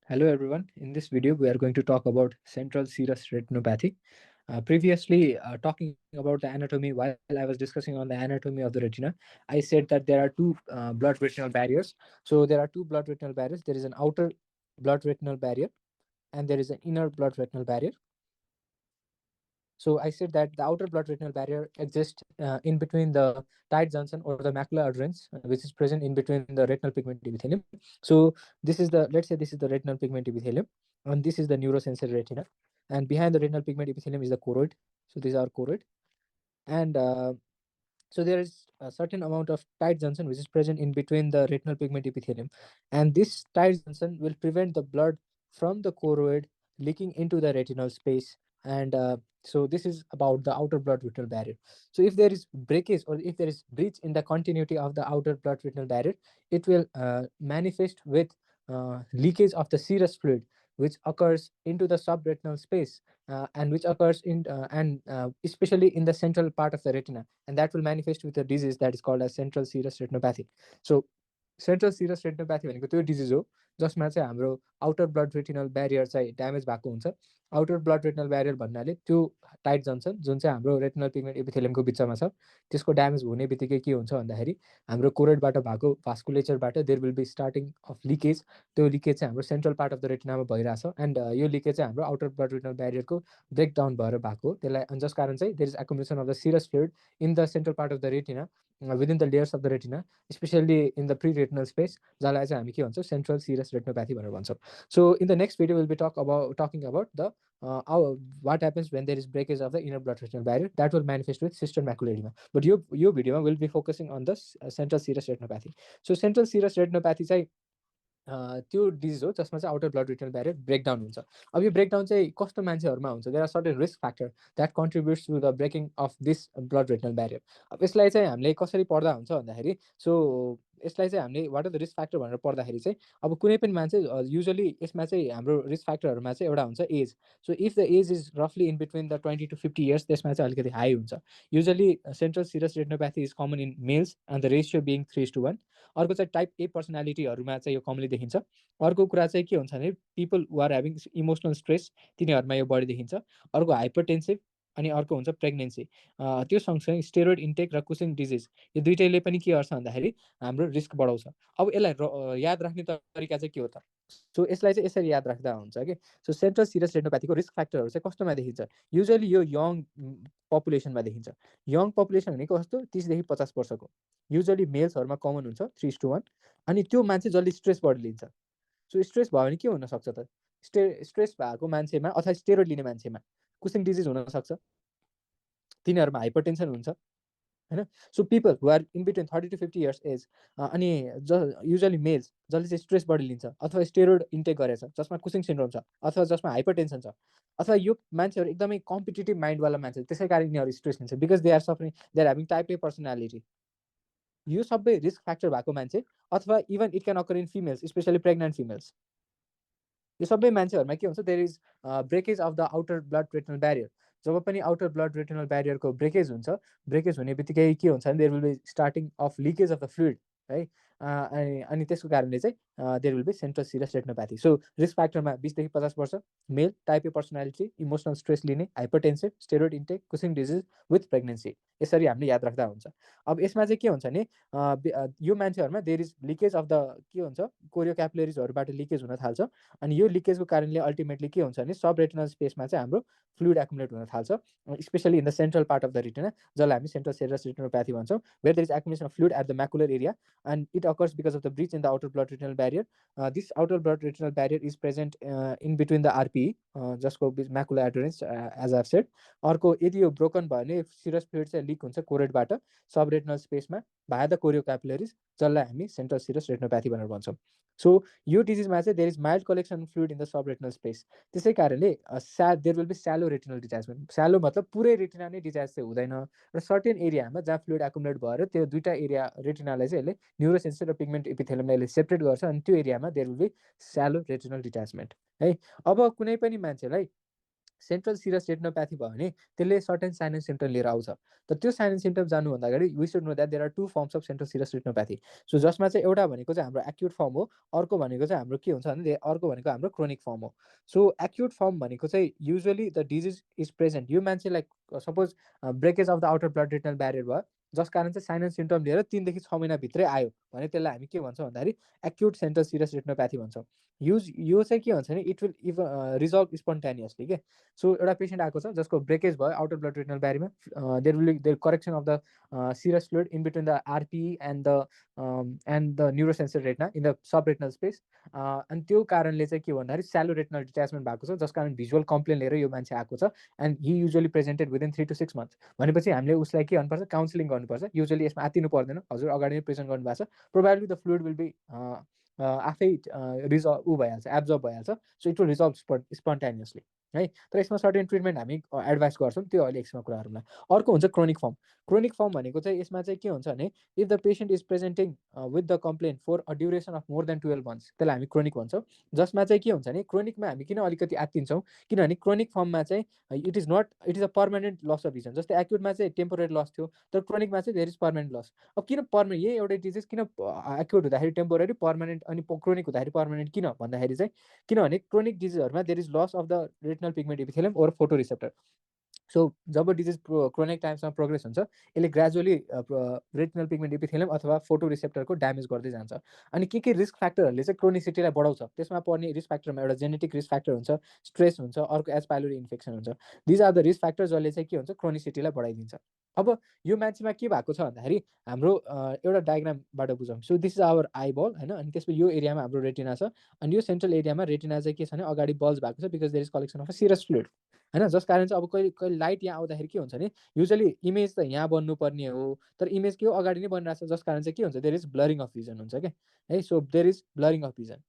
Hello everyone. In this video, we are going to talk about central serous retinopathy. Previously, talking about the anatomy, while I was discussing on the anatomy of the retina, I said that there are two blood retinal barriers. So there are two blood retinal barriers. There is an outer blood retinal barrier and there is an inner blood retinal barrier. So I said that the outer blood retinal barrier exists in between the tight junction or the macula adherens, which is present in between the retinal pigment epithelium. So this is the, let's say this is the retinal pigment epithelium, and this is the neurosensory retina. And behind the retinal pigment epithelium is the choroid. So these are choroid. And so there is a certain amount of tight junction which is present in between the retinal pigment epithelium, and this tight junction will prevent the blood from the choroid leaking into the retinal space. And so this is about the outer blood retinal barrier. So if there is breakage or if there is breach in the continuity of the outer blood retinal barrier, it will manifest with leakage of the serous fluid, which occurs into the subretinal space, and which occurs in and especially in the central part of the retina, and that will manifest with a disease that is called as central serous retinopathy. So central serous retinopathy भनेको त्यो disease हो जसमा चाहिँ हाम्रो outer blood retinal barrier चाहिँ damage भएको हुन्छ। Outer blood retinal barrier भन्नाले त्यो टाइट जन्छन् जुन चाहिँ हाम्रो रेटिनल पिगमेन्ट एपिथेलियमको बिचमा छ, त्यसको ड्यामेज हुने बित्तिकै के हुन्छ भन्दाखेरि हाम्रो कोरोइडबाट भएको भास्कुलेचरबाट there will be starting of leakage. त्यो लिकेज चाहिँ हाम्रो सेन्ट्रल पार्ट अफ द रेटिनामा भइरहेछ, एन्ड यो लिकेज चाहिँ हाम्रो आउटर ब्लड रेटिनल ब्यारियरको ब्रेकडाउन भएर भएको, त्यसलाई जस कारण चाहिँ there is accumulation of the serous fluid in the central part of the retina within the layers of the retina, especially in the pre-retinal space, जसलाई चाहिँ हामी के भन्छौँ सेन्ट्रल सिरस रेटिनोप्याथी भनेर भन्छौँ। So in the next video we'll be talking about the what happens when there is breakage of the inner blood retinal barrier that will manifest with cystoid macular edema. But यो भिडियोमा we'll be focusing on the central serous retinopathy. So central serous retinopathy चाहिँ त्यो disease हो जसमा चाहिँ outer blood retinal barrier breakdown हुन्छ। अब यो ब्रेकडाउन चाहिँ कस्तो मान्छेहरूमा हुन्छ, there are certain risk factor that contributes to the breaking of this blood retinal barrier. अब यसलाई चाहिँ हामीले कसरी पढ्दा हुन्छ भन्दाखेरि, सो यसलाई चाहिँ हामीले what are the risk factor भनेर पढ्दाखेरि चाहिँ अब कुनै पनि मान्छे युजली यसमा चाहिँ हाम्रो रिस्क फ्याक्टरहरूमा चाहिँ एउटा हुन्छ age. So if the age is रफली in between the 20 to 50 years, त्यसमा चाहिँ अलिकति हाई हुन्छ। Usually central serous retinopathy is common in males and the ratio being 3:1। अर्को चाहिँ टाइप ए पर्सनालिटीहरूमा चाहिँ यो कमली देखिन्छ। अर्को कुरा चाहिँ के हुन्छ भने people who are having emotional stress, तिनीहरूमा यो बढी देखिन्छ। अर्को हाइपरटेन्सिभ, अनि अर्को हुन्छ प्रेग्नेन्सी। त्यो सँगसँगै स्टेरोइड इन्टेक र कुसिङ डिजिज, यो दुइटैले पनि के गर्छ भन्दाखेरि हाम्रो रिस्क बढाउँछ। अब यसलाई याद राख्ने तरिका चाहिँ के हो त? सो यसलाई चाहिँ यसरी याद राख्दा हुन्छ कि सो सेन्ट्रल सिरस रेटिनोप्याथीको रिस्क फ्याक्टरहरू चाहिँ कस्तोमा देखिन्छ? युजली यो यङ पपुलेसनमा देखिन्छ। यङ पपुलेसन भनेको कस्तो? 30 देखि 50 वर्षको, युजली मेल्सहरूमा कमन हुन्छ 3:1। अनि त्यो मान्छे जसले स्ट्रेस बढी लिन्छ, सो स्ट्रेस भयो भने के हुनसक्छ त? स्ट्रेस भएको मान्छेमा अथवा स्टेरोइड लिने मान्छेमा कुसिङ डिजिज हुनसक्छ, तिनीहरूमा हाइपरटेन्सन हुन्छ हैन। So people who are in between 30 to 50 years age, अनि युजली मेल्स जसले चाहिँ स्ट्रेस बढी लिन्छ अथवा स्टेरोइड इन्टेक गरेछ, जसमा कुसिङ सिन्ड्रोम छ अथवा जसमा हाइपरटेन्सन छ, अथवा यो मान्छेहरू एकदमै कम्पिटिटिभ माइन्डवाला मान्छे, त्यसै कारण यिनीहरू स्ट्रेस लिन्छ because they are suffering, they are having type A personality. यो सबै रिस्क फ्याक्टर भएको मान्छे, अथवा even it can occur in females, especially pregnant females, यो सबै मान्छेहरूमा के हुन्छ, there is breakage of the outer blood retinal barrier. जब पनि आउटर ब्लड रेटिनल ब्यारियरको ब्रेकेज हुन्छ, ब्रेकेज हुने बित्तिकै के हुन्छ भने there will be starting of leakage of the fluid है। अनि त्यसको कारणले चाहिँ there will be central serous retinopathy. So risk फ्याक्टरमा 20 देखि 50 वर्ष, male, type A personality, emotional stress लिने, hypertensive, steroid intake, Cushing disease with pregnancy, यसरी हामीले याद राख्दा हुन्छ। अब यसमा चाहिँ के हुन्छ भने यो मान्छेहरूमा there is leakage of the के हुन्छ, कोरियो क्यापिलरिजहरूबाट लिकेज हुन थाल्छ, अनि यो लिकेजको कारणले अल्टिमेटली के हुन्छ भने सब रेटिनल स्पेसमा चाहिँ हाम्रो फ्लुइड एकुमुलेट हुन थाल्छ, especially in the central part of the retina, जसलाई हामी सेन्ट्रल सेरस रेटिनोप्याथी भन्छौँ, where there is accumulation of fluid at the macular area and it occurs because of the breach in the outer blood retinal barrier. This outer blood retinal barrier is present in between the RPE, जसको macula adherens, as I've said. अर्को यदि यो broken भयो भने सिरस fluid चाहिँ leak हुन्छ कोरोइडबाट सब retinol स्पेसमा via the chorio क्यापिलरिज, जसलाई हामी सेन्ट्रल सिरस रेटिनोप्याथी भनेर भन्छौँ। सो यो डिजिजमा चाहिँ there is mild collection fluid in the sub retinal space, त्यसै कारणले there will be shallow retinal detachment. Shallow मतलब पुरै रेटिना नै डिट्याच चाहिँ हुँदैन, र सर्टेन एरियामा जहाँ फ्लुइड एकुमुलेट भएर त्यो दुईटा एरिया रेटिनालाई चाहिँ यसले न्युरोसेन्सरी र पिगमेन्ट एपिथेलियमलाई यसले सेपरेट गर्छ, अनि त्यो एरियामा there will be shallow retinal detachment है। अब कुनै पनि मान्छेलाई सेन्ट्रल सिरस रेटिनोप्याथी भयो भने त्यसले सर्टेन साइन एन्ड सिम्टम लिएर आउँछ। तर त्यो साइन एन्ड सिम्टम जानुभन्दा अगाडि we should know that there are two forms of central serous retinopathy. So जसमा चाहिँ एउटा भनेको चाहिँ हाम्रो एक्युट फर्म हो, अर्को भनेको चाहिँ हाम्रो के हुन्छ भने अर्को भनेको हाम्रो क्रोनिक फर्म हो। सो एक्युट फर्म भनेको चाहिँ usually the disease is present, यो मान्छेलाई suppose breakage of the outer blood retinal barrier भयो, जस कारण चाहिँ साइन एन्ड सिम्टम लिएर 3 देखि 6 महिनाभित्रै आयो भने त्यसलाई हामी के भन्छौँ भन्दाखेरि एक्युट सेन्ट्रल सिरस रेटिनोप्याथी भन्छौँ। यो चाहिँ के भन्छ भने इट विल रिजल्भ स्पोन्टेनियसली के। सो एउटा पेसेन्ट आएको छ जसको ब्रेकेज भयो आउटर ब्लड रेटिनल ब्यारियरमा, there correction of the serous fluid in between the RP and the neurosensory retina in the sub retinal space. अनि त्यो कारणले चाहिँ के भन्दाखेरि स्यालो रेटिनल डिट्याचमेन्ट भएको छ, जस कारण भिजुअल कम्प्लेन लिएर यो मान्छे आएको छ and he usually presented within 3 to 6 months। भनेपछि हामीले उसलाई के गर्नुपर्छ, काउन्सिलिङ गर्नुपर्छ। युजली यसमा आत्तिनु पर्दैन, हजुर अगाडि नै प्रेजेन्ट गर्नुभएको छ, probably the fluid will be आफै रिजल्भ भइहाल्छ, एब्जर्ब भइहाल्छ। So it will resolve spontaneously है। तर यसमा सर्टेन ट्रिटमेन्ट हामी एडभाइस गर्छौँ, त्यो अहिले एकछिनमा कुराहरूमा। अर्को हुन्छ क्रोनिक फर्म। क्रोनिक फर्म भनेको चाहिँ यसमा चाहिँ के हुन्छ भने if the patient is presenting with the complain for a duration of more than 12 months, त्यसलाई हामी क्रोनिक भन्छौँ। जसमा चाहिँ के हुन्छ भने क्रोनिकमा हामी किन अलिकति आत्तिन्छौँ, किनभने क्रोनिक फर्ममा चाहिँ it is a permanent loss of vision. जस्तै एक्युटमा चाहिँ टेम्पोरेरी लस थियो, तर क्रोनिकमा चाहिँ देयर इज पर्मानेन्ट लस। अब किन पर्मानेन्ट, यही एउटा डिजिज किन एक्युट हुँदाखेरि टेम्पोरेरी, पर्मानेन्ट अनि क्रोनिक हुँदाखेरि पर्मानेन्ट किन भन्दाखेरि चाहिँ किनभने क्रोनिक डिजिजहरूमा there is loss of the retinal pigment epithelium or photo receptor. So जब डिजिज क्रोनिक टाइम्समा प्रोग्रेस हुन्छ, यसले ग्रेजुअली रेटिनल पिगमेन्ट एपिथेलियम अथवा फोटो रिसेप्टरको ड्यामेज गर्दै जान्छ। अनि के रिस्क फ्याक्टरहरूले चाहिँ क्रोनिसिटीलाई बढाउँछ, त्यसमा पर्ने रिस्क फ्याक्टरमा एउटा जेनेटिक रिस्क फ्याक्टर हुन्छ, स्ट्रेस हुन्छ, अर्को एज पाइलोरी इन्फेक्सन हुन्छ। These are the risk factor जसले चाहिँ के हुन्छ क्रोनिसिटीलाई बढाइदिन्छ। अब यो मान्छेमा के भएको छ भन्दाखेरि हाम्रो एउटा डायग्रामबाट बुझौँ। So this is our eyeball होइन, अनि त्यसपछि यो एरियामा हाम्रो रेटिना छ, अनि यो सेन्ट्रल एरियामा रेटिना चाहिँ के छ भने अगाडि बल्ज भएको छ because there is collection of a serous fluid होइन। जस कारण चाहिँ अब कहिले कहिले लाइट यहाँ आउँदाखेरि के हुन्छ भने युजली इमेज त यहाँ बन्नुपर्ने हो, तर इमेज के हो अगाडि नै बनिरहेको छ, जस कारण चाहिँ के हुन्छ there is blurring of vision हुन्छ क्या है। So there is blurring of vision.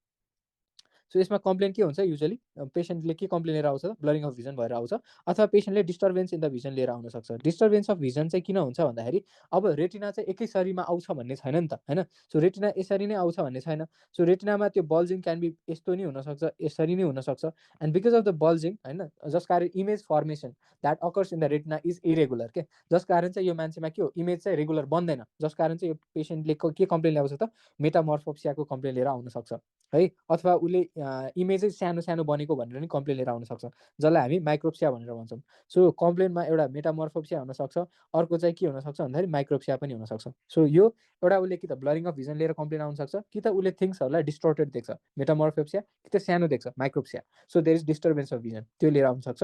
So यसमा कम्प्लेन के हुन्छ, युजली पेसेन्टले के कम्प्लेन लिएर आउँछ, ब्लरिङ अफ भिजन भएर आउँछ, अथवा पेसेन्टले डिस्टर्बेन्स इन द भिजन लिएर आउन सक्छ। डिस्टर्बेन्स अफ भिजन चाहिँ किन हुन्छ भन्दाखेरि अब रेटिना चाहिँ एकै शरीरमा आउँछ भन्ने छैन नि त होइन। सो रेटिना यसरी नै आउँछ भन्ने छैन। सो रेटिनामा त्यो बल्जिङ क्यान बी यस्तो नै हुनसक्छ, यसरी नै हुनसक्छ। एन्ड बिकज अफ द बल्जिङ होइन, जस कारण image formation that occurs in the retina is irregular के, जस कारण चाहिँ यो मान्छेमा के हो इमेज चाहिँ रेगुलर बन्दैन, जस कारण चाहिँ यो पेसेन्टले के कम्प्लेन ल्याउँछ त मेटामर्फोप्सियाको कम्प्लेन लिएर आउन सक्छ है। अथवा उसले इमेजै सानो सानो बनेको भनेर नि कम्प्लेन लिएर आउन सक्छ, जसलाई हामी माइक्रोप्सिया भनेर भन्छौँ। सो कम्प्लेनमा एउटा मेटामर्फोप्सिया हुनसक्छ, अर्को चाहिँ के हुनसक्छ भन्दाखेरि माइक्रोप्सिया पनि हुनसक्छ। सो यो एउटा उसले कि त ब्लरिङ अफ भिजन लिएर कम्प्लेन आउन सक्छ, कि त उसले थिङ्सहरूलाई डिस्टोर्टेड देख्छ मेटामर्फोप्सिया, कि त सानो देख्छ micropsia. So there is disturbance of vision, त्यो लिएर आउन सक्छ।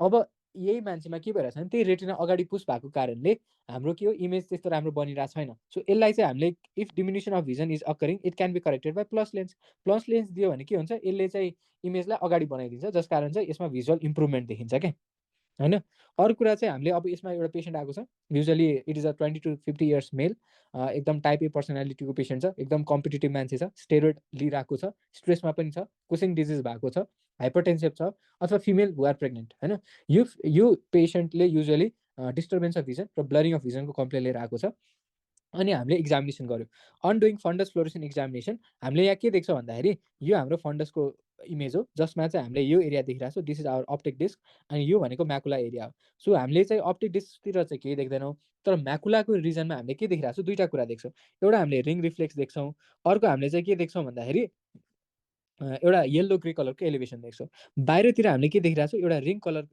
अब यही मान्छेमा के भइरहेछ भने त्यही रेटिना अगाडि पुस भएको कारणले हाम्रो के हो इमेज त्यस्तो राम्रो बनिरहेको छैन। सो यसलाई चाहिँ हामीले if diminution of vision is occurring it can be corrected by plus lens. Plus lens दियो भने के हुन्छ, यसले चाहिँ इमेजलाई अगाडि बनाइदिन्छ, जस कारण चाहिँ यसमा भिजुअल इम्प्रुभमेन्ट देखिन्छ क्या होइन। अरू कुरा चाहिँ हामीले अब यसमा एउटा पेसेन्ट आएको छ, usually it is a 20 to 50 years मेल, एकदम टाइप ए पर्सनालिटीको पेसेन्ट छ, एकदम कम्पिटेटिभ मान्छे छ, स्टेरोइड लिइरहेको छ, स्ट्रेसमा पनि छ, कुसिङ डिजिज भएको छ, हाइपरटेन्सिभ छ, अथवा फिमेल हु आर प्रेग्नेन्ट होइन। यो पेसेन्टले युजली डिस्टर्बेन्स अफ भिजन र ब्लरिङ अफ भिजनको कम्प्लेन लिएर आएको छ। अनि हामीले एक्जामिनेसन गर्यो, अन डुइङ फन्डस फ्लोरेसन एक्जामिनेसन। हामीले यहाँ के देख्छ भन्दाखेरि यो हाम्रो फन्डसको इमेज हो, जसमा चाहिँ हामीले यो एरिया देखिरहेको छ, this is our optic disc, अनि यो भनेको म्याकुला एरिया हो। सो हामीले चाहिँ अप्टिक डिस्कतिर चाहिँ केही देख्दैनौँ, तर म्याकुलाको रिजनमा हामीले के देखिरहेको छ, दुईवटा कुरा देख्छौँ। एउटा हामीले रिङ रिफ्लेक्स देख्छौँ, अर्को हामीले चाहिँ के देख्छौँ भन्दाखेरि एउटा येल्लो ग्रे कलरको एलिभेसन देख्छौँ। बाहिरतिर हामीले के देखिरहेको छौँ, एउटा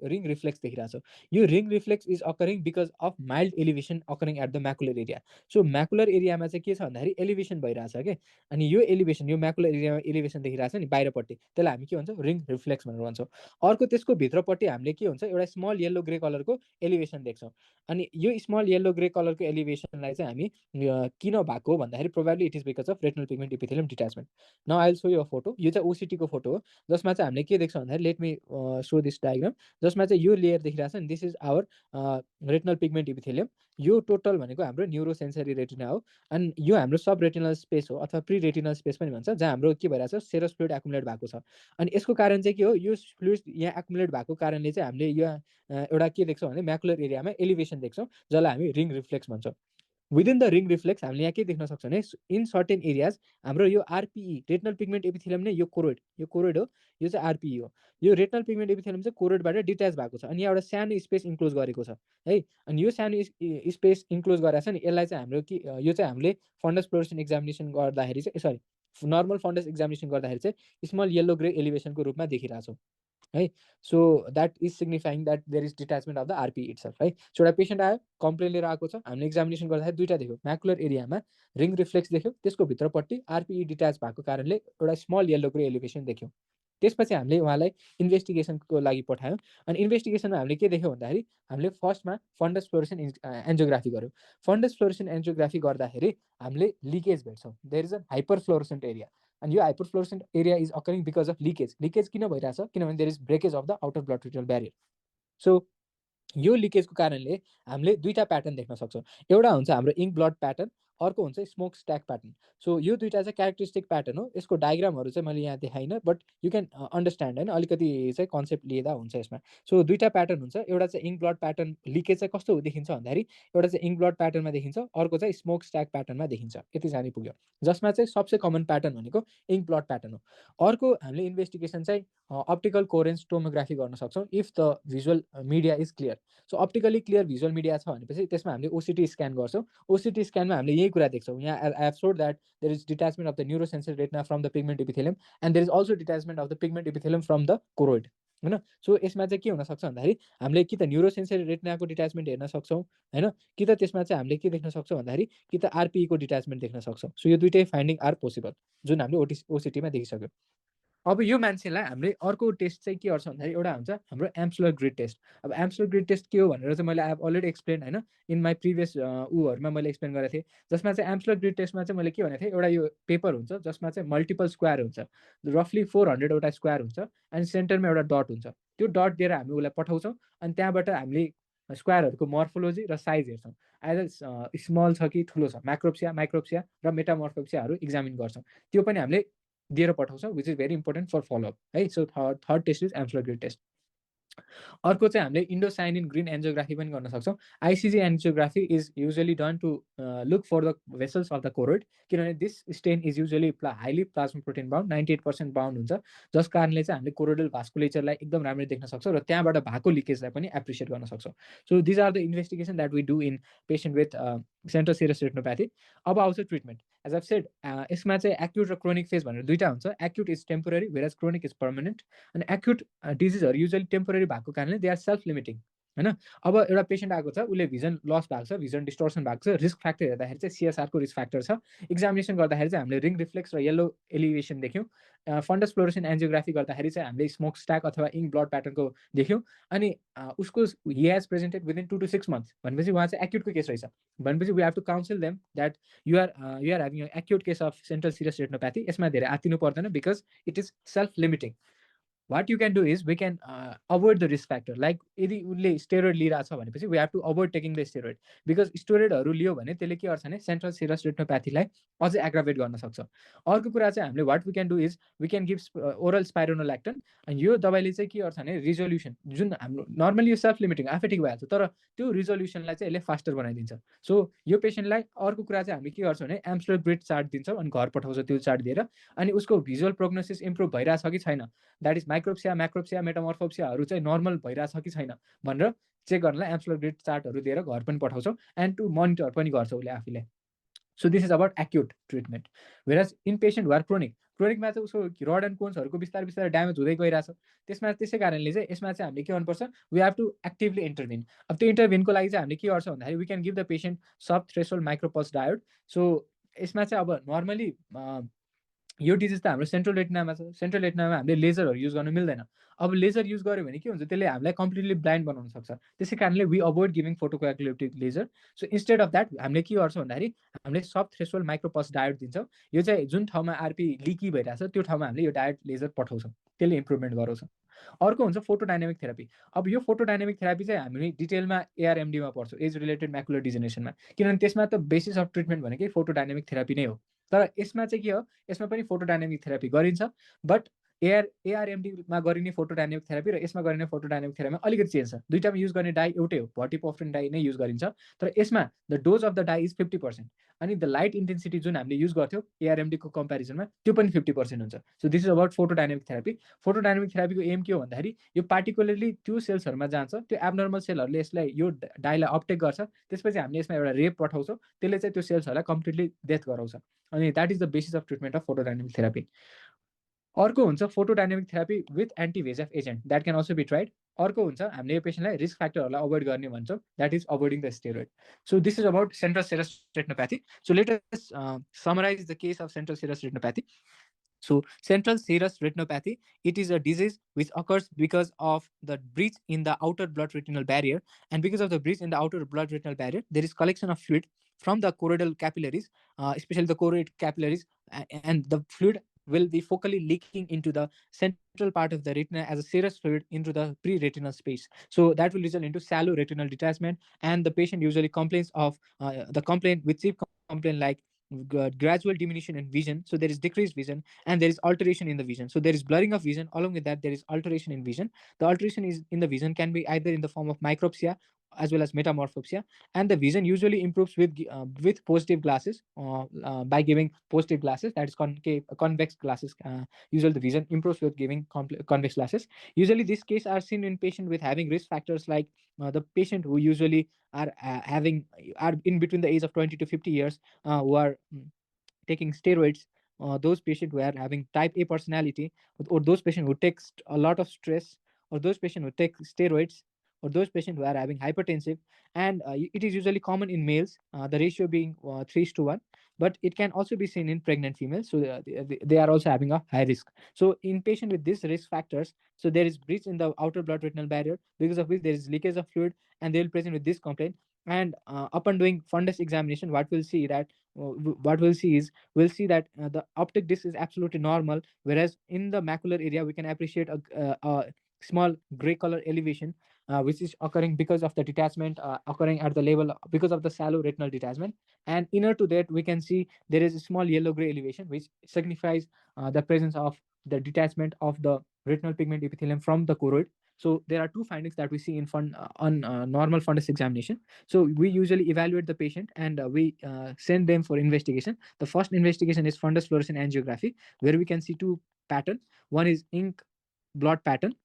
रिङ रिफ्लेक्स देखिरहेको छौँ। यो ring reflex is occurring because of mild elevation occurring at the macular area. So macular एरियामा चाहिँ के छ भन्दाखेरि एलिभेसन भइरहेछ क्या, अनि यो एलिभेसन, यो म्याकुलर एरियामा एलिभेसन देखिरहेको छ नि बाहिरपट्टि, त्यसलाई हामी के भन्छौँ रिङ रिफ्लेक्स भनेर भन्छौँ। अर्को त्यसको भित्रपट्टि हामीले के हुन्छ, एउटा स्मल येल्लो ग्रे कलरको एलिभेसन देख्छौँ। अनि यो स्मल येल्लो ग्रे कलरको एलिभेसनलाई चाहिँ हामी किन भएको भन्दाखेरि probably it is because of retinal pigment epithelium detachment. Now I will show you a photo. यो चाहिँ ओसिटीको फोटो हो, जसमा चाहिँ हामीले के देख्छ भन्दाखेरि let me show this diagram, जसमा चाहिँ यो लेयर देखिरहेको छ नि, this is our retinal pigment epithelium. यो टोटल भनेको हाम्रो न्युरोसेन्सरी रेटिना हो, अनि यो हाम्रो सब रेटिनल स्पेस हो, अथवा प्री रेटिनल स्पेस पनि भन्छ, जहाँ हाम्रो के भइरहेको छ सेरस फ्लुइड एकुमुलेट भएको छ। अनि यसको कारण चाहिँ के हो, यो फ्लुइड यहाँ एकुमुलेट भएको कारणले चाहिँ हामीले यो एउटा के देख्छौँ भने म्याकुलर एरियामा एलिभेसन देख्छौँ, जसलाई हामी रिङ रिफ्लेक्स भन्छौँ। विदिन द रिङ रिफ्लेक्स हामीले यहाँ के देख्न सक्छौँ भने इन सर्टेन एरियाज हाम्रो यो आरपिई रेटिनल पिगमेन्ट एपिथेलियम नै यो कोरोइड हो, यो चाहिँ आरपिई हो। यो रेटिनल पिगमेन्ट एपिथेलियम चाहिँ कोरोइडबाट डिट्याच भएको छ अनि एउटा सानो स्पेस इन्क्लोज गरेको छ है। अनि यो सानो स्पेस इन्क्लोज गरेको छ नि, यसलाई चाहिँ हाम्रो कि यो चाहिँ हामीले फन्डस फ्लोरेसेन्ट एक्जामिनेसन गर्दाखेरि चाहिँ सरी नर्मल फन्डस एक्जामिनेसन गर्दाखेरि चाहिँ स्मल येल्लो ग्रे एलिभेसनको रूपमा देखिरहेछौँ है। So that is signifying that there is detachment of the RP itself है। सो एउटा पेसेन्ट आयो, कम्प्लेन लिएर आएको छ, हामीले एक्जामिनेसन गर्दाखेरि दुईवटा देख्यो, म्याकुलर एरियामा रिङ रिफ्लेक्स देख्यो, त्यसको भित्रपट्टि आरपिई डिट्याच भएको कारणले एउटा स्मल येल्लो ग्रे एलिभेसन देख्यौँ। त्यसपछि हामीले उहाँलाई इन्भेस्टिगेसनको लागि पठायौँ अनि इन्भेस्टिगेसनमा हामीले के देख्यौँ भन्दाखेरि हामीले फर्स्टमा फन्डस फ्लोरेसेन्ट एन्जियोग्राफी गऱ्यौँ। फन्डस फ्लोरेसेन्ट एन्जियोग्राफी गर्दाखेरि हामीले लिकेज भेट्छौँ, there is a hyper fluorescent area and your hyperfluorescent area is occurring because of leakage किन भइरहेछ किनभने there is breakage of the outer blood retinal barrier. So यो लिकेजको कारणले हामीले दुईटा प्याटर्न देख्न सक्छौँ। एउटा हुन्छ हाम्रो इङ्क ब्लड प्याटर्न, अर्को हुन्छ स्मोक स्ट्याक प्याटर्न। सो यो दुईटा चाहिँ क्यारेक्टरिस्टिक प्याटर्न हो। यसको डायग्रामहरू चाहिँ मैले यहाँ देखाइनँ, बट यु क्यान अन्डरस्ट्यान्ड होइन, अलिकति चाहिँ कन्सेप्ट लिँदा हुन्छ यसमा। सो दुईटा प्याटर्न हुन्छ, एउटा चाहिँ इङ्क ब्लड प्याटर्न लिकेज चाहिँ कस्तो देखिन्छ भन्दाखेरि एउटा चाहिँ इङ्क ब्लड प्याटर्नमा देखिन्छ, अर्को चाहिँ स्मोक स्ट्याक प्याटर्नमा देखिन्छ। यति जानी पुग्यो, जसमा चाहिँ सबसे कमन प्याटर्न भनेको इङ्क ब्लड प्याटर्न हो। अर्को हामीले इन्भेस्टिगेसन चाहिँ अप्टिकल कोरेन्स टोमोग्राफी गर्न सक्छौँ if the visual media is clear. So optically clear visual media छ भनेपछि त्यसमा हामीले ओसिटी स्क्यान गर्छौँ। ओसिटी स्क्यानमा हामीले यही कुरा देख्छौँ, यहाँ I have showed that there is detachment of the neurosensory retina from the pigment epithelium and there is also detachment of the pigment epithelium from the choroid होइन। सो यसमा चाहिँ के हुनसक्छ भन्दाखेरि हामीले कि त न्युरोसेन्सरी रेटिनाको डिट्याचमेन्ट हेर्न सक्छौँ होइन, कि त त्यसमा चाहिँ हामीले के देख्न सक्छौँ भन्दाखेरि कि त आरपिईको डिट्याचमेन्ट देख्न सक्छौँ। सो यो दुइटै फाइन्डिङ आर पोसिबल जुन हामीले ओसिटीमा देखिसक्यौँ। अब यो मान्छेलाई हामीले अर्को टेस्ट चाहिँ के गर्छ भन्दाखेरि एउटा हुन्छ हाम्रो एम्सलर ग्रिड टेस्ट। अब एम्सलर ग्रिड टेस्ट के हो भनेर चाहिँ मैले आई हेभ अलरेडी एक्सप्लेन होइन, इन माई प्रिभियस ऊहरूमा मैले एक्सप्लेन गरेको थिएँ, जसमा चाहिँ एम्सलर ग्रिड टेस्टमा चाहिँ मैले के भनेको थिएँ, एउटा यो पेपर हुन्छ जसमा चाहिँ मल्टिपल स्क्वायर हुन्छ, रफली 400वटा स्क्वायर हुन्छ अनि सेन्टरमा एउटा डट हुन्छ। त्यो डट दिएर हामी उसलाई पठाउँछौँ अनि त्यहाँबाट हामीले स्क्वायरहरूको मर्फोलोजी र साइज हेर्छौँ, आइदर स्मल छ कि ठुलो छ, माइक्रोप्सिया र मेटामर्फोप्सियाहरू इक्जामिन गर्छौँ। त्यो पनि हामीले दिएर पठाउँछौँ, which is very important for follow up है। So third test is Amsler grid test. अर्को चाहिँ हामीले इन्डोसाइनिन ग्रिन एन्जियोग्राफी पनि गर्न सक्छौँ। ICG angiography is usually done to look for the vessels of the choroid, किनभने this stain is usually highly plasma protein bound, 98% bound हुन्छ, जस कारणले चाहिँ हामीले कोरोइडल भास्कुलेचरलाई एकदम राम्ररी देख्न सक्छौँ र त्यहाँबाट भएको लिकेजलाई पनि एप्रिसिएट गर्न सक्छौँ। So these are the investigation that we do in patient with central serous retinopathy. अब आउँछ ट्रिटमेन्ट। एज अफ सेड यसमा चाहिँ एक्युट र क्रोनिक फेज भनेर दुईवटा हुन्छ। Acute is temporary whereas chronic is permanent. अनि एक्युट डिजिजहरू युजली टेम्पोररी भएको कारणले दे आर सेल्फ लिमिटिङ होइन। अब एउटा पेसेन्ट आएको छ, उसले भिजन लस भएको छ, भिजन डिस्टोर्सन भएको छ, रिस्क फ्याक्टर हेर्दाखेरि चाहिँ सिएसआरको रिस्क फ्याक्टर छ। एक्जामिनेसन गर्दाखेरि चाहिँ हामीले रिङ रिफ्लेक्स र येल्लो एलिभेसन देख्यौँ। फन्डस फ्लोरेसेन्ट एन्जियोग्राफी गर्दाखेरि चाहिँ हामीले स्मोक स्ट्याक अथवा इङ्क ब्लड प्याटर्नको देख्यौँ। अनि उसको he has presented within 2 to 6 months भनेपछि उहाँ चाहिँ एक्युटको केस रहेछ भनेपछि we have to counsel them that you are having acute case of central serous retinopathy. यसमा धेरै आत्तिनु पर्दैन because it is self limiting. what you can do is we can avoid the risk factor, like यदि उसले steroid लिइरहेछ भनेपछि we have to avoid taking the steroid because स्टेरोइडहरू लियो भने त्यसले के गर्छ भने सेन्ट्रल सिरस रेटिनोप्याथीलाई अझै एग्राभेट गर्न सक्छ। अर्को कुरा चाहिँ हामीले what we can do is we can give oral spironolactone अनि यो दबाईले चाहिँ के गर्छ भने रिजोल्युसन जुन हाम्रो नर्मली यो सेल्फ लिमिटिङ आफै ठिक भइहाल्छ तर त्यो रिजोल्युसनलाई चाहिँ यसले फास्टर बनाइदिन्छ। सो यो पेसेन्टलाई अर्को कुरा चाहिँ हामीले के गर्छौँ भने एम्सलर ग्रिड चार्ट दिन्छौँ अनि घर पठाउँछ त्यो चार्ट दिएर अनि उसको भिजुअल प्रोग्नोसिस इम्प्रुभ भइरहेछ कि छैन, द्याट इज माइक्रोप्सिया म्याक्रोप्सिया मेटामर्फोप्सियाहरू चाहिँ नर्मल भइरहेछ कि छैन भनेर चेक गर्नलाई एम्सलर ग्रिड चार्टहरू दिएर घर पनि पठाउँछौँ एन्ड टु मोनिटर पनि गर्छ उसले आफूले। So this is about acute treatment. Whereas in patient who are क्रोनिकमा चाहिँ उसको रड एन्ड कोन्सहरूको बिस्तारै ड्यामेज हुँदै गइरहेछ। त्यसै कारणले चाहिँ यसमा चाहिँ हामीले के गर्नुपर्छ, we have to actively intervene. अब त्यो इन्टरभिनको लागि चाहिँ हामीले के गर्छौँ भन्दाखेरि we can give the patient subthreshold micropulse diode. So यसमा चाहिँ अब नर्मली यो डिजिज त हाम्रो सेन्ट्रल रेटिनामा छ, सेन्ट्रल रेटिनामा हामीले लेजरहरू युज गर्नु मिल्दैन। अब लेजर युज गर्यो भने के हुन्छ, त्यसले हामीलाई कम्प्लिटली ब्लाइन्ड बनाउन सक्छ। त्यसै कारणले we avoid giving photocoagulative laser. So instead of that हामीले के गर्छौँ भन्दाखेरि हामीले सब थ्रेसोल्ड माइक्रोपल्स डायोड दिन्छौँ। यो चाहिँ जुन ठाउँमा आरपी लिकी भइरहेछ त्यो ठाउँमा हामीले यो डायोड लेजर पठाउँछौँ, त्यसले इम्प्रुभमेन्ट गराउँछ। अर्को हुन्छ फोटोडाइनामिक थेरापी। अब यो फोटोडाइनामिक थेरापी चाहिँ हामी डिटेलमा एआरएमडीमा पढ्छौँ, एज रिलेटेड म्याकुलर डिजेनेरेसनमा, किनभने त्यसमा त बेसिस अफ ट्रिटमेन्ट भनेकै फोटोडाइनामिक थेरापी नै हो। तर यसमा चाहिँ के हो, यसमा पनि फोटोडाइनामिक थेरापी गरिन्छ बट एआरएमडीमा गरिने फोटोडाइनामिक थेरापी र यसमा गरिने फोटोडाइनामिक थेरापीमा अलिकति चेन्ज छ। दुईटामा युज गर्ने डाई एउटै हो, भर्टिपोफ्रिन डाई नै युज गरिन्छ, तर यसमा the dose of the dye is 50%। अनि द लाइट इन्टेन्सिटी जुन हामीले युज गर्थ्यौँ एआरएमडीको कम्पेरिजनमा त्यो पनि 50% हुन्छ। So this is about photodynamic therapy. Photodynamic थेरापीको एम के हो भन्दाखेरि यो पार्टिकुलरली त्यो सेल्सहरूमा जान्छ, त्यो एबनर्मल सेलहरूले यसलाई यो डाईलाई अपटेक गर्छ, त्यसपछि हामीले यसमा एउटा रेप पठाउँछौँ, त्यसले चाहिँ त्यो सेल्सहरूलाई कम्प्लिटली डेथ गराउँछ। अनि that is the basis of treatment of photodynamic therapy. अर्को हुन्छ photodynamic therapy with anti VEGF agent, that can also be tried. अर्को हुन्छ हामीले यो पेसेन्टलाई रिस्क फ्याक्टरहरूलाई अभोइड गर्ने भन्छौँ, that is avoiding the steroid. So this is about central serous retinopathy. So let us summarize the case of central serous retinopathy. So, central serous retinopathy, it is a disease which occurs because of the breach in the outer blood retinal barrier. And because of the breach in the outer blood retinal barrier, there is collection of fluid from the choroidal capillaries, especially the choroid capillaries, and the fluid will be focally leaking into the central part of the retina as a serous fluid into the pre-retinal space. So that will result into shallow retinal detachment, and the patient usually complains of the complaint with Ceepg complaint like gradual diminution in vision. So there is decreased vision and there is alteration in the vision. So there is blurring of vision. Along with that, there is alteration in vision. The alteration is in the vision can be either in the form of micropsia as well as metamorphopsia, and the vision usually improves with positive glasses, by giving positive glasses, that is concave convex glasses. Usually the vision improves with giving convex glasses. Usually these cases are seen in patient with having risk factors like the patient who usually are in between the age of 20 to 50 years, who are taking steroids, those patients who are having type A personality, or those patients who take a lot of stress, or those patients who take steroids, or those patients who are having hypertensive. And it is usually common in males, the ratio being 3:1, but it can also be seen in pregnant females. So they are also having a high risk. So in patient with these risk factors, so there is breach in the outer blood retinal barrier, because of which there is leakage of fluid, and they will present with this complaint. And upon doing fundus examination, what we'll see is we'll see that the optic disc is absolutely normal, whereas in the macular area we can appreciate a small gray color elevation, which is occurring because of the detachment occurring at the level because of the shallow retinal detachment. And inner to that we can see there is a small yellow gray elevation, which signifies the presence of the detachment of the retinal pigment epithelium from the choroid. So there are two findings that we see in on normal fundus examination. So we usually evaluate the patient, and we send them for investigation. The first investigation is fundus fluorescent angiography, where we can see two patterns. One is ink blot pattern,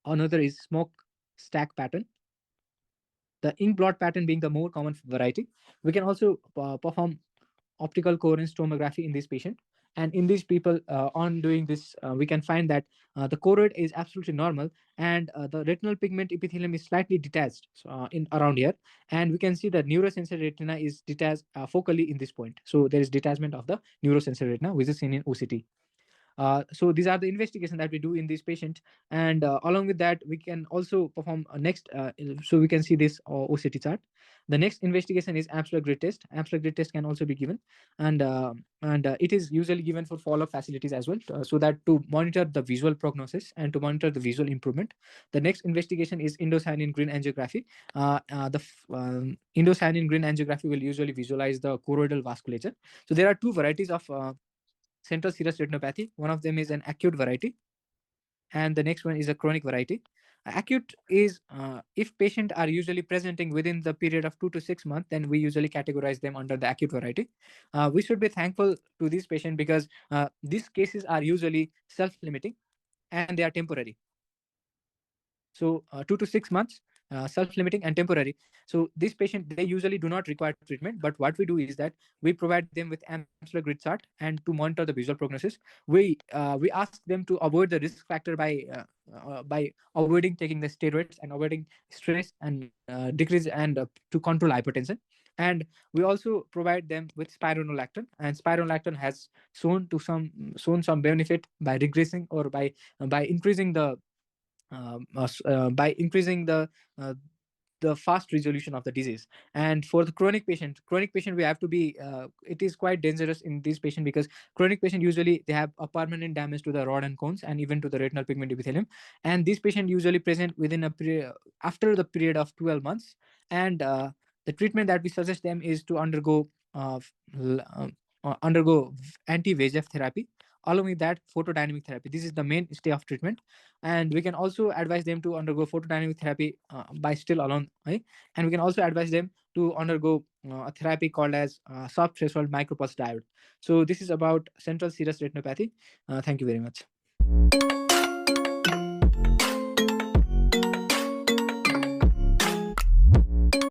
another is smoke stack pattern. The ink blot pattern being the more common variety. We can also perform optical coherence tomography in this patient. And in these people, on doing this, we can find that the choroid is absolutely normal, and the retinal pigment epithelium is slightly detached in around here. And we can see that neurosensory retina is detached focally in this point. So there is detachment of the neurosensory retina, which is seen in OCT. So these are the investigation that we do in this patient, and along with that we can also perform next so we can see this OCT chart. The next investigation is absolute grid test. Absolute grid test can also be given, and it is usually given for follow-up facilities as well, so that to monitor the visual prognosis and to monitor the visual improvement. The next investigation is indocyanine green angiography. Indocyanine green angiography will usually visualize the choroidal vasculature. So there are two varieties of central serous retinopathy. One of them is an acute variety, and the next one is a chronic variety. Acute is if patients are usually presenting within the period of 2 to 6 months, then we usually categorize them under the acute variety. We should be thankful to these patients because these cases are usually self-limiting and they are temporary. So 2 to 6 months, self-limiting and temporary. So this patient, they usually do not require treatment. But what we do is that we provide them with amsler grid chart, and to monitor the visual prognosis, we ask them to avoid the risk factor by avoiding taking the steroids and avoiding stress and decrease and to control hypertension. And we also provide them with spironolactone, and spironolactone has shown some benefit by regressing or by increasing the fast resolution of the disease. And for the chronic patient we have to be it is quite dangerous in this patient, because chronic patient usually they have a permanent damage to the rod and cones and even to the retinal pigment epithelium. And this patient usually present within a period after the period of 12 months. And the treatment that we suggest them is to undergo anti-VEGF therapy, along with that photodynamic therapy. This is the mainstay of treatment, and we can also advise them to undergo photodynamic therapy by still alone, right? And we can also advise them to undergo a therapy called as soft threshold micropulse diode. So this is about central serous retinopathy. Thank you very much.